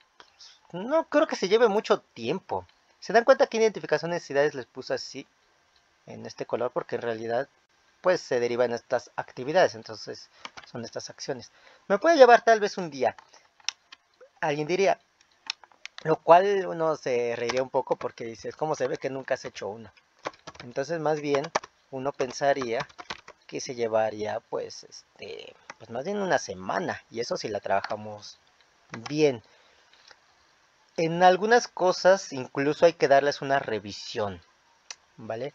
Speaker 1: no creo que se lleve mucho tiempo. ¿Se dan cuenta que identificación de necesidades les puse así, en este color? Porque en realidad pues se derivan estas actividades, entonces son estas acciones. Me puede llevar tal vez un día. Alguien diría, lo cual uno se reiría un poco porque dices, ¿cómo se ve que nunca has hecho uno? Entonces más bien uno pensaría que se llevaría pues más bien una semana, y eso si la trabajamos bien. En algunas cosas incluso hay que darles una revisión, ¿vale?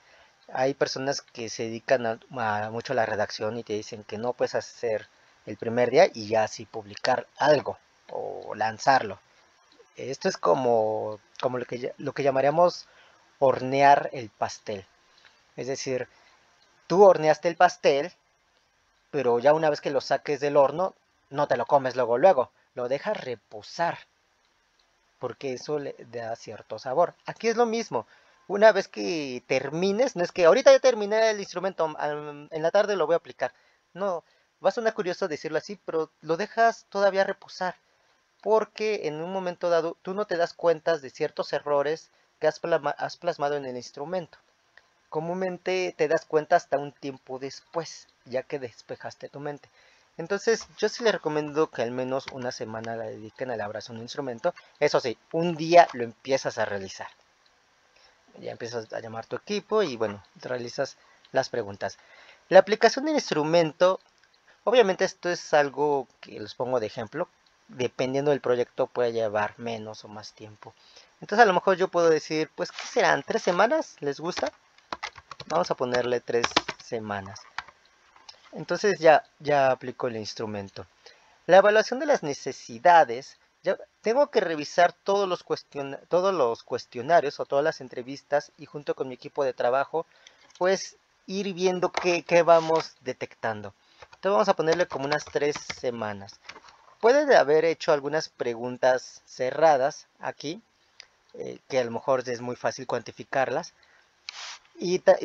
Speaker 1: Hay personas que se dedican mucho a la redacción y te dicen que no puedes hacer el primer día y ya así publicar algo o lanzarlo. Esto es como lo que llamaríamos hornear el pastel. Es decir, tú horneaste el pastel, pero ya una vez que lo saques del horno, no te lo comes luego, lo dejas reposar, porque eso le da cierto sabor. Aquí es lo mismo. Una vez que termines, no es que ahorita ya terminé el instrumento, en la tarde lo voy a aplicar. No, va a sonar curioso decirlo así, pero lo dejas todavía reposar, porque en un momento dado tú no te das cuenta de ciertos errores que has plasmado en el instrumento. Comúnmente te das cuenta hasta un tiempo después, ya que despejaste tu mente. Entonces, yo sí les recomiendo que al menos una semana la dediquen a elaboración de un instrumento. Eso sí, un día lo empiezas a realizar. Ya empiezas a llamar a tu equipo y bueno, realizas las preguntas. La aplicación del instrumento, obviamente esto es algo que les pongo de ejemplo. Dependiendo del proyecto puede llevar menos o más tiempo. Entonces a lo mejor yo puedo decir, pues, ¿qué serán? ¿3 semanas? ¿Les gusta? Vamos a ponerle 3 semanas. Entonces ya aplico el instrumento. La evaluación de las necesidades. Ya tengo que revisar todos los cuestionarios o todas las entrevistas y junto con mi equipo de trabajo, pues ir viendo qué vamos detectando. Entonces vamos a ponerle como unas 3 semanas. Puede haber hecho algunas preguntas cerradas aquí, que a lo mejor es muy fácil cuantificarlas.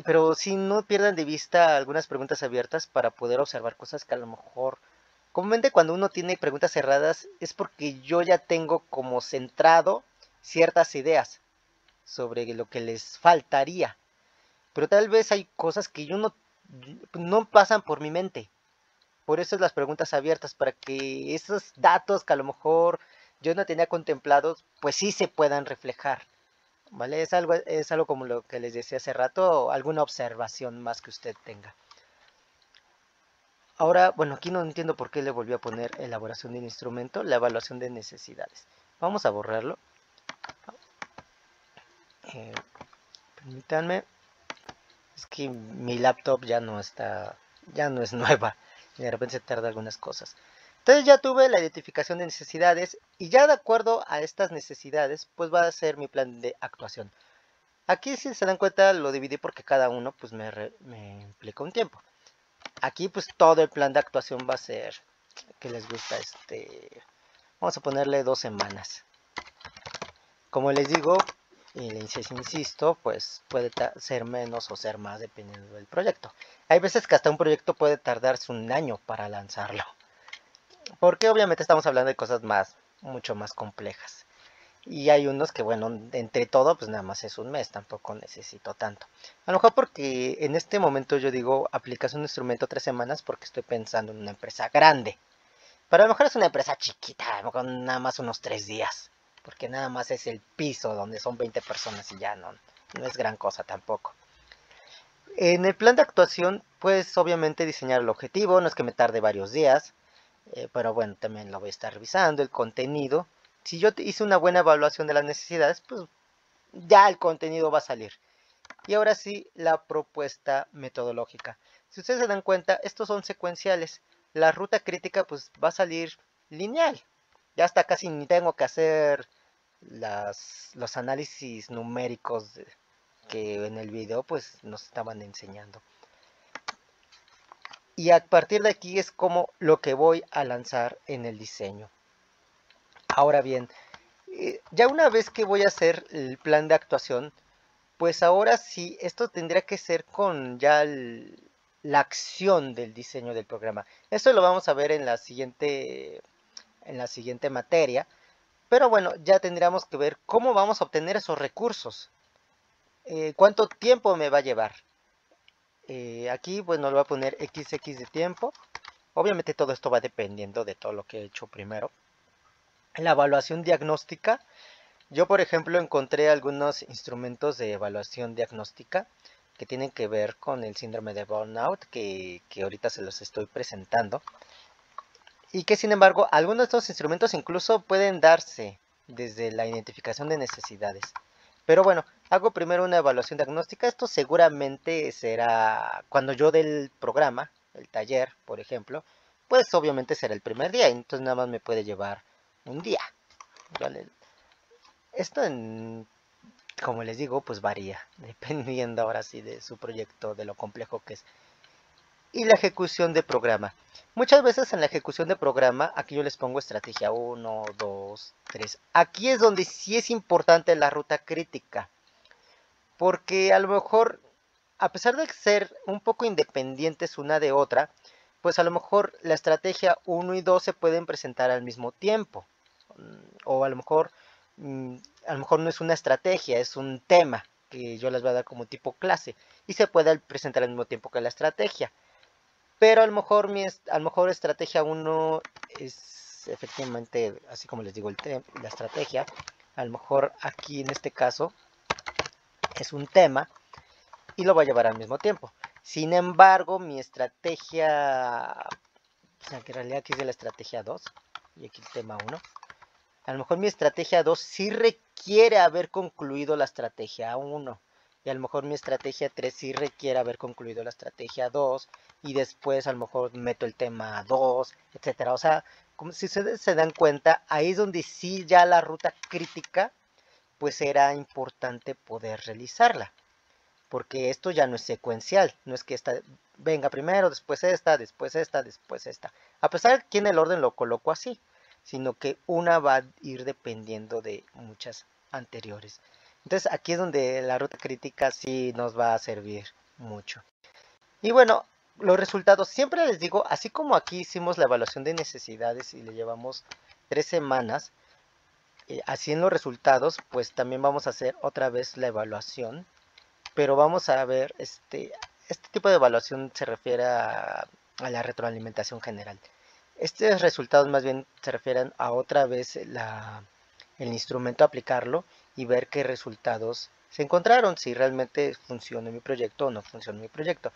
Speaker 1: Pero si no pierdan de vista algunas preguntas abiertas para poder observar cosas que a lo mejor, comúnmente cuando uno tiene preguntas cerradas es porque yo ya tengo como centrado ciertas ideas sobre lo que les faltaría, pero tal vez hay cosas que yo no pasan por mi mente. Por eso es las preguntas abiertas, para que esos datos que a lo mejor yo no tenía contemplados, pues sí se puedan reflejar. ¿Vale? Es algo como lo que les decía hace rato, o alguna observación más que usted tenga. Ahora, bueno, aquí no entiendo por qué le volví a poner elaboración de un instrumento, la evaluación de necesidades. Vamos a borrarlo. Permítanme. Es que mi laptop ya no es nueva. Y de repente se tarda algunas cosas. Entonces ya tuve la identificación de necesidades y ya de acuerdo a estas necesidades, pues va a ser mi plan de actuación. Aquí si se dan cuenta lo dividí porque cada uno pues me implica un tiempo. Aquí pues todo el plan de actuación va a ser, que les gusta, vamos a ponerle 2 semanas. Como les digo, Y insisto, pues puede ser menos o ser más dependiendo del proyecto. Hay veces que hasta un proyecto puede tardarse un año para lanzarlo. Porque obviamente estamos hablando de cosas mucho más complejas. Y hay unos que, bueno, entre todo, pues nada más es un mes, tampoco necesito tanto. A lo mejor porque en este momento yo digo, aplicas un instrumento 3 semanas porque estoy pensando en una empresa grande. Pero a lo mejor es una empresa chiquita, con nada más unos 3 días. Porque nada más es el piso donde son 20 personas y ya no es gran cosa tampoco. En el plan de actuación, pues obviamente diseñar el objetivo, no es que me tarde varios días, pero bueno, también lo voy a estar revisando, el contenido. Si yo hice una buena evaluación de las necesidades, pues ya el contenido va a salir. Y ahora sí, la propuesta metodológica. Si ustedes se dan cuenta, estos son secuenciales. La ruta crítica pues va a salir lineal. Ya hasta casi ni tengo que hacer los análisis numéricos que en el video pues nos estaban enseñando. Y a partir de aquí es como lo que voy a lanzar en el diseño. Ahora bien, ya una vez que voy a hacer el plan de actuación, pues ahora sí, esto tendría que ser con ya la acción del diseño del programa. Esto lo vamos a ver en la siguiente materia. Pero bueno, ya tendríamos que ver cómo vamos a obtener esos recursos. ¿Cuánto tiempo me va a llevar? Aquí, bueno, le voy a poner XX de tiempo. Obviamente todo esto va dependiendo de todo lo que he hecho primero. La evaluación diagnóstica. Yo, por ejemplo, encontré algunos instrumentos de evaluación diagnóstica que tienen que ver con el síndrome de burnout, que ahorita se los estoy presentando. Y que, sin embargo, algunos de estos instrumentos incluso pueden darse desde la identificación de necesidades. Pero bueno, hago primero una evaluación diagnóstica. Esto seguramente será cuando yo dé el programa, el taller, por ejemplo, pues obviamente será el primer día, entonces nada más me puede llevar un día. ¿Vale? Esto, como les digo, pues varía, dependiendo ahora sí de su proyecto, de lo complejo que es. Y la ejecución de programa. Muchas veces en la ejecución de programa, aquí yo les pongo estrategia 1, 2, 3. Aquí es donde sí es importante la ruta crítica. Porque a lo mejor, a pesar de ser un poco independientes una de otra, pues a lo mejor la estrategia 1 y 2 se pueden presentar al mismo tiempo. O a lo mejor no es una estrategia, es un tema que yo les voy a dar como tipo clase y se puede presentar al mismo tiempo que la estrategia. Pero a lo mejor estrategia 1 es efectivamente, así como les digo, la estrategia. A lo mejor aquí en este caso es un tema y lo voy a llevar al mismo tiempo. Sin embargo, mi estrategia, o sea, que en realidad aquí es de la estrategia 2 y aquí el tema 1. A lo mejor mi estrategia 2 sí requiere haber concluido la estrategia 1. Y a lo mejor mi estrategia 3 sí requiere haber concluido la estrategia 2. Y después a lo mejor meto el tema 2, etcétera. O sea, como si ustedes se dan cuenta, ahí es donde sí ya la ruta crítica, pues era importante poder realizarla. Porque esto ya no es secuencial. No es que esta venga primero, después esta, después esta, después esta. A pesar de que en el orden lo coloco así, sino que una va a ir dependiendo de muchas anteriores. Entonces aquí es donde la ruta crítica sí nos va a servir mucho. Y bueno, los resultados, siempre les digo, así como aquí hicimos la evaluación de necesidades y le llevamos 3 semanas, así en los resultados, pues también vamos a hacer otra vez la evaluación, pero vamos a ver, este tipo de evaluación se refiere a la retroalimentación general. Estos resultados más bien se refieren a otra vez el instrumento, aplicarlo y ver qué resultados se encontraron, si realmente funciona mi proyecto o no funciona mi proyecto.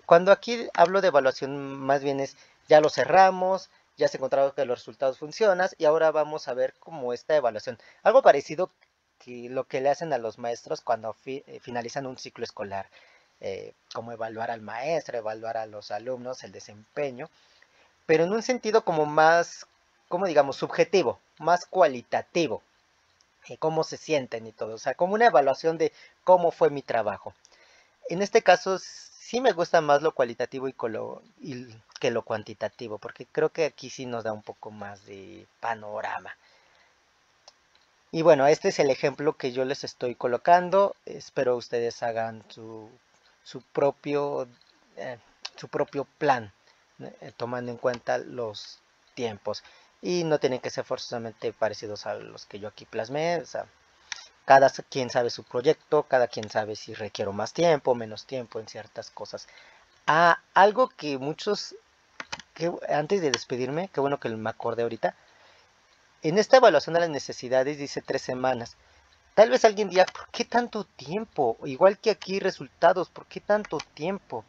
Speaker 1: Cuando aquí hablo de evaluación, más bien es ya lo cerramos, ya se encontraron que los resultados funcionan y ahora vamos a ver cómo esta evaluación. Algo parecido que lo que le hacen a los maestros cuando finalizan un ciclo escolar, como evaluar al maestro, evaluar a los alumnos, el desempeño, pero en un sentido como más, como digamos, subjetivo, más cualitativo, cómo se sienten y todo, o sea, como una evaluación de cómo fue mi trabajo. En este caso sí me gusta más lo cualitativo que lo cuantitativo, porque creo que aquí sí nos da un poco más de panorama. Y bueno, este es el ejemplo que yo les estoy colocando. Espero ustedes hagan su propio, eh, su propio plan, tomando en cuenta los tiempos. Y no tienen que ser forzosamente parecidos a los que yo aquí plasmé. O sea, cada quien sabe su proyecto, cada quien sabe si requiero más tiempo, menos tiempo en ciertas cosas. Ah, algo que muchos, que antes de despedirme, qué bueno que me acordé ahorita, en esta evaluación de las necesidades dice 3 semanas. Tal vez alguien diga, ¿por qué tanto tiempo? Igual que aquí resultados, ¿por qué tanto tiempo?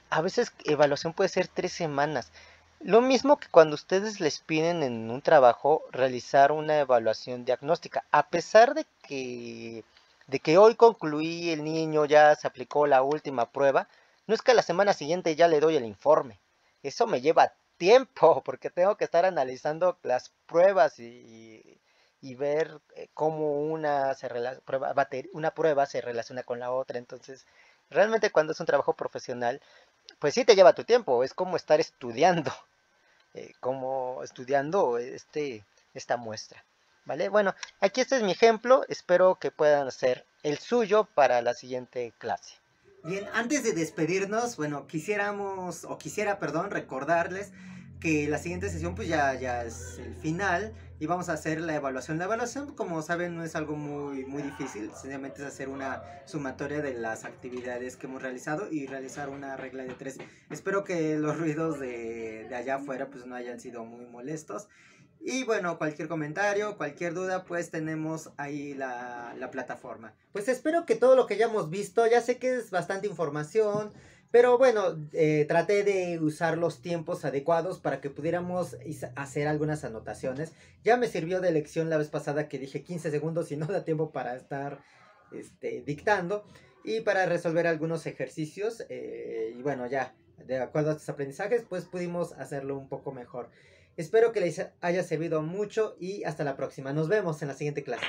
Speaker 1: A veces evaluación puede ser 3 semanas. Lo mismo que cuando ustedes les piden en un trabajo realizar una evaluación diagnóstica. A pesar de que hoy concluí, el niño ya se aplicó la última prueba, no es que a la semana siguiente ya le doy el informe. Eso me lleva tiempo porque tengo que estar analizando las pruebas y ver cómo una prueba se relaciona con la otra. Entonces, realmente cuando es un trabajo profesional, pues sí te lleva tu tiempo, es como estar estudiando, como estudiando esta muestra, ¿vale? Bueno, aquí este es mi ejemplo, espero que puedan hacer el suyo para la siguiente clase. Bien, antes de despedirnos, bueno, quisiera, perdón, recordarles que la siguiente sesión pues ya es el final y vamos a hacer la evaluación. La evaluación, como saben, no es algo muy difícil, sencillamente es hacer una sumatoria de las actividades que hemos realizado y realizar una regla de 3. Espero que los ruidos de allá afuera pues no hayan sido muy molestos. Y bueno, cualquier comentario, cualquier duda, pues tenemos ahí la plataforma. Pues espero que todo lo que hayamos visto, ya sé que es bastante información, pero bueno, traté de usar los tiempos adecuados para que pudiéramos hacer algunas anotaciones. Ya me sirvió de lección la vez pasada que dije 15 segundos y no da tiempo para estar dictando y para resolver algunos ejercicios. Y bueno, ya, de acuerdo a estos aprendizajes, pues pudimos hacerlo un poco mejor. Espero que les haya servido mucho y hasta la próxima. Nos vemos en la siguiente clase.